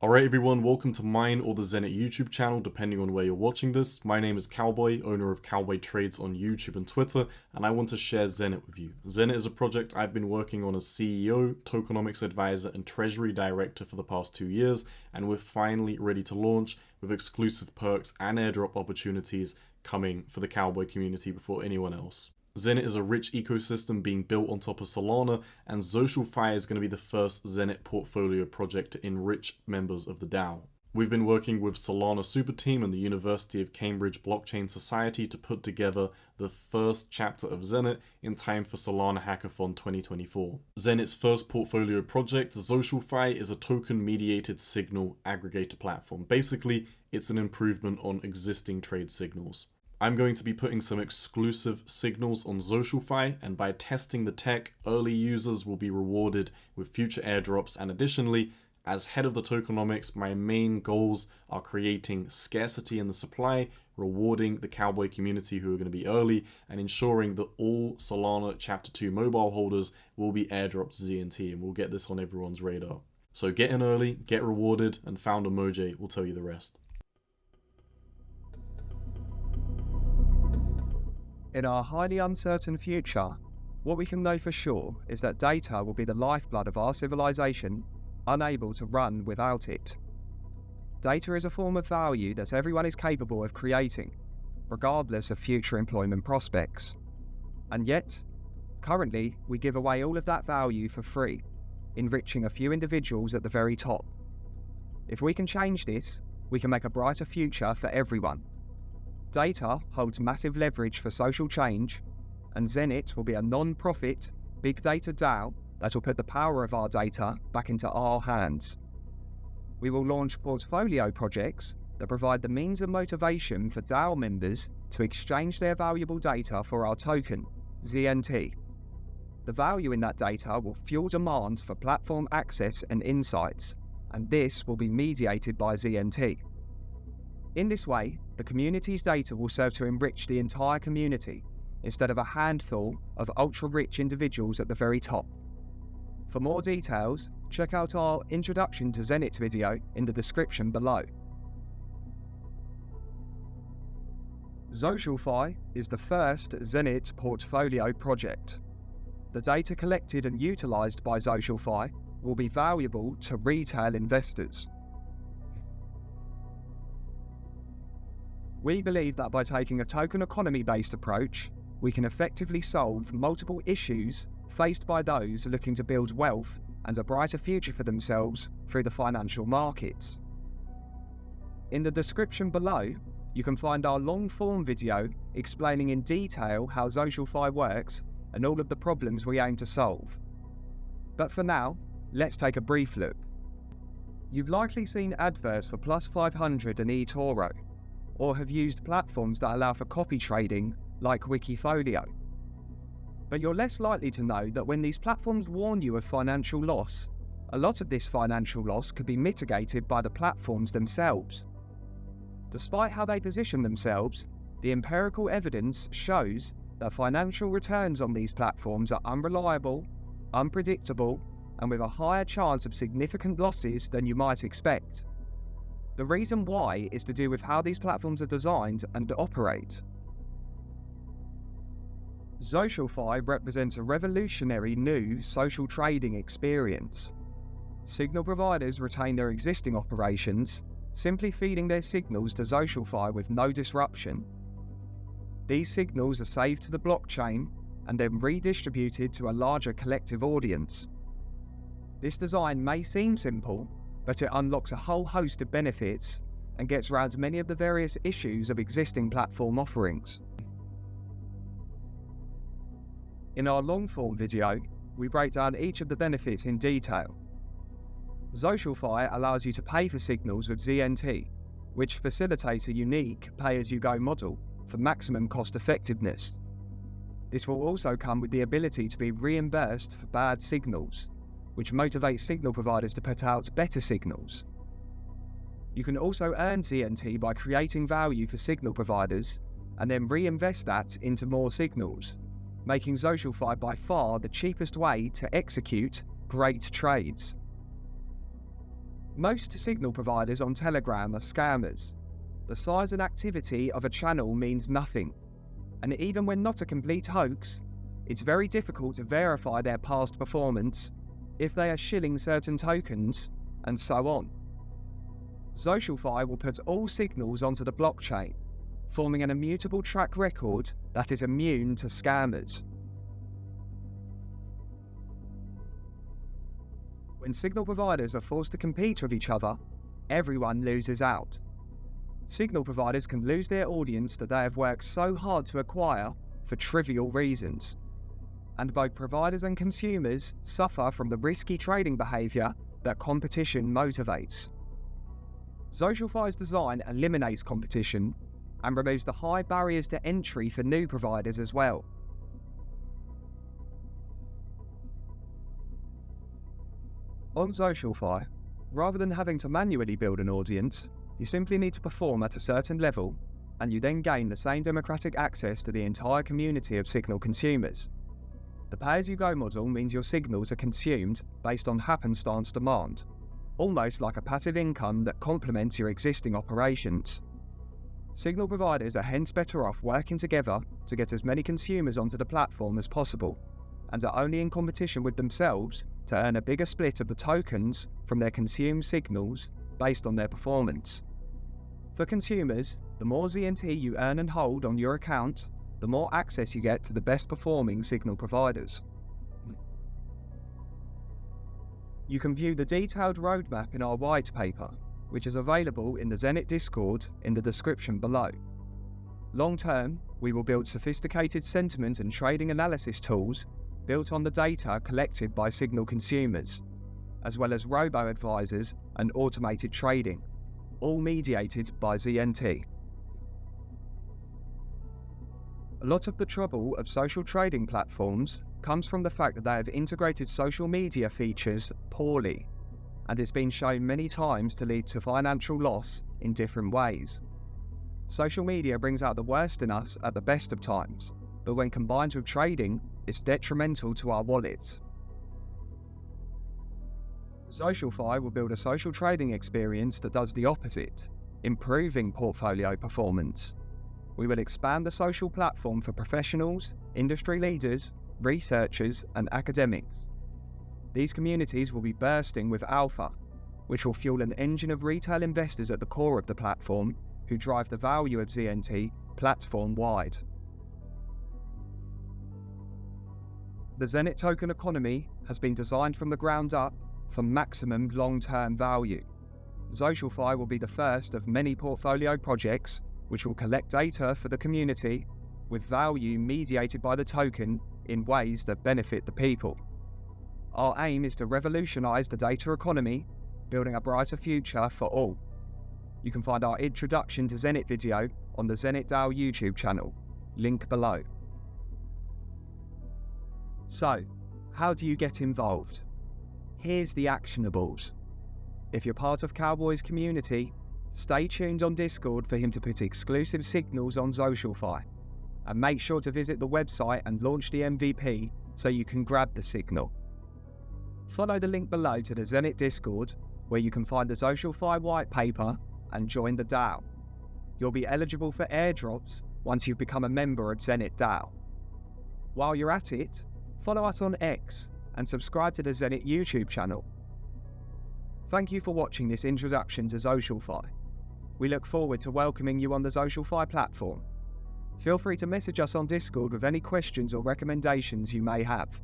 Alright everyone, welcome to mine or the Zenate YouTube channel, depending on where you're watching this. My name is Cowboy, owner of Cowboy Trades on YouTube and Twitter, and I want to share Zenate with you. Zenate is a project I've been working on as CEO, tokenomics advisor, and treasury director for the past 2 years, and we're finally ready to launch with exclusive perks and airdrop opportunities coming for the Cowboy community before anyone else. Zenate is a rich ecosystem being built on top of Solana, and ZocialFi is going to be the first Zenate portfolio project to enrich members of the DAO. We've been working with Solana Super Team and the University of Cambridge Blockchain Society to put together the first chapter of Zenate in time for Solana Hackathon 2024. Zenate's first portfolio project, ZocialFi, is a token-mediated signal aggregator platform. Basically, it's an improvement on existing trade signals. I'm going to be putting some exclusive signals on ZocialFi, and by testing the tech, early users will be rewarded with future airdrops. And additionally, as head of the tokenomics, my main goals are creating scarcity in the supply, rewarding the Cowboy community who are going to be early, and ensuring that all Solana Chapter 2 mobile holders will be airdropped to ZNT, and we'll get this on everyone's radar. So get in early, get rewarded, and Founder Moj will tell you the rest. In our highly uncertain future, what we can know for sure is that data will be the lifeblood of our civilization, unable to run without it. Data is a form of value that everyone is capable of creating, regardless of future employment prospects. And yet, currently, we give away all of that value for free, enriching a few individuals at the very top. If we can change this, we can make a brighter future for everyone. Data holds massive leverage for social change, and Zenate will be a non-profit, big data DAO that will put the power of our data back into our hands. We will launch portfolio projects that provide the means and motivation for DAO members to exchange their valuable data for our token, ZNT. The value in that data will fuel demand for platform access and insights, and this will be mediated by ZNT. In this way, the community's data will serve to enrich the entire community, instead of a handful of ultra-rich individuals at the very top. For more details, check out our Introduction to Zenate video in the description below. ZocialFi is the first Zenate portfolio project. The data collected and utilized by ZocialFi will be valuable to retail investors. We believe that by taking a token economy-based approach, we can effectively solve multiple issues faced by those looking to build wealth and a brighter future for themselves through the financial markets. In the description below, you can find our long-form video explaining in detail how ZocialFi works and all of the problems we aim to solve. But for now, let's take a brief look. You've likely seen adverts for Plus 500 and eToro, or have used platforms that allow for copy trading like Wikifolio. But you're less likely to know that when these platforms warn you of financial loss, a lot of this financial loss could be mitigated by the platforms themselves. Despite how they position themselves, the empirical evidence shows that financial returns on these platforms are unreliable, unpredictable, and with a higher chance of significant losses than you might expect. The reason why is to do with how these platforms are designed and operate. ZocialFi represents a revolutionary new social trading experience. Signal providers retain their existing operations, simply feeding their signals to ZocialFi with no disruption. These signals are saved to the blockchain and then redistributed to a larger collective audience. This design may seem simple, but it unlocks a whole host of benefits and gets around many of the various issues of existing platform offerings. In our long-form video, we break down each of the benefits in detail. ZocialFi allows you to pay for signals with ZNT, which facilitates a unique pay-as-you-go model for maximum cost effectiveness. This will also come with the ability to be reimbursed for bad signals, which motivates signal providers to put out better signals. You can also earn ZNT by creating value for signal providers and then reinvest that into more signals, making ZocialFi by far the cheapest way to execute great trades. Most signal providers on Telegram are scammers. The size and activity of a channel means nothing, and even when not a complete hoax, it's very difficult to verify their past performance, if they are shilling certain tokens, and so on. ZocialFi will put all signals onto the blockchain, forming an immutable track record that is immune to scammers. When signal providers are forced to compete with each other, everyone loses out. Signal providers can lose their audience that they have worked so hard to acquire for trivial reasons. And both providers and consumers suffer from the risky trading behaviour that competition motivates. ZocialFi's design eliminates competition and removes the high barriers to entry for new providers as well. On ZocialFi, rather than having to manually build an audience, you simply need to perform at a certain level, and you then gain the same democratic access to the entire community of signal consumers. The pay-as-you-go model means your signals are consumed based on happenstance demand, almost like a passive income that complements your existing operations. Signal providers are hence better off working together to get as many consumers onto the platform as possible, and are only in competition with themselves to earn a bigger split of the tokens from their consumed signals based on their performance. For consumers, the more ZNT you earn and hold on your account, the more access you get to the best performing signal providers. You can view the detailed roadmap in our white paper, which is available in the Zenate Discord in the description below. Long term, we will build sophisticated sentiment and trading analysis tools built on the data collected by signal consumers, as well as robo-advisors and automated trading, all mediated by ZNT. A lot of the trouble of social trading platforms comes from the fact that they have integrated social media features poorly, and it's been shown many times to lead to financial loss in different ways. Social media brings out the worst in us at the best of times, but when combined with trading, it's detrimental to our wallets. ZocialFi will build a social trading experience that does the opposite, improving portfolio performance. We will expand the social platform for professionals, industry leaders, researchers, and academics. These communities will be bursting with alpha, which will fuel an engine of retail investors at the core of the platform who drive the value of ZNT platform-wide. The Zenate token economy has been designed from the ground up for maximum long-term value. ZocialFi will be the first of many portfolio projects which will collect data for the community with value mediated by the token in ways that benefit the people. Our aim is to revolutionise the data economy, building a brighter future for all. You can find our introduction to Zenate video on the Zenate DAO YouTube channel, link below. So, how do you get involved? Here's the actionables. If you're part of Cowboy's community, stay tuned on Discord for him to put exclusive signals on ZocialFi, and make sure to visit the website and launch the MVP so you can grab the signal. Follow the link below to the Zenate Discord, where you can find the ZocialFi white paper and join the DAO. You'll be eligible for airdrops once you've become a member of Zenate DAO. While you're at it, follow us on X and subscribe to the Zenate YouTube channel. Thank you for watching this introduction to ZocialFi. We look forward to welcoming you on the ZocialFi platform. Feel free to message us on Discord with any questions or recommendations you may have.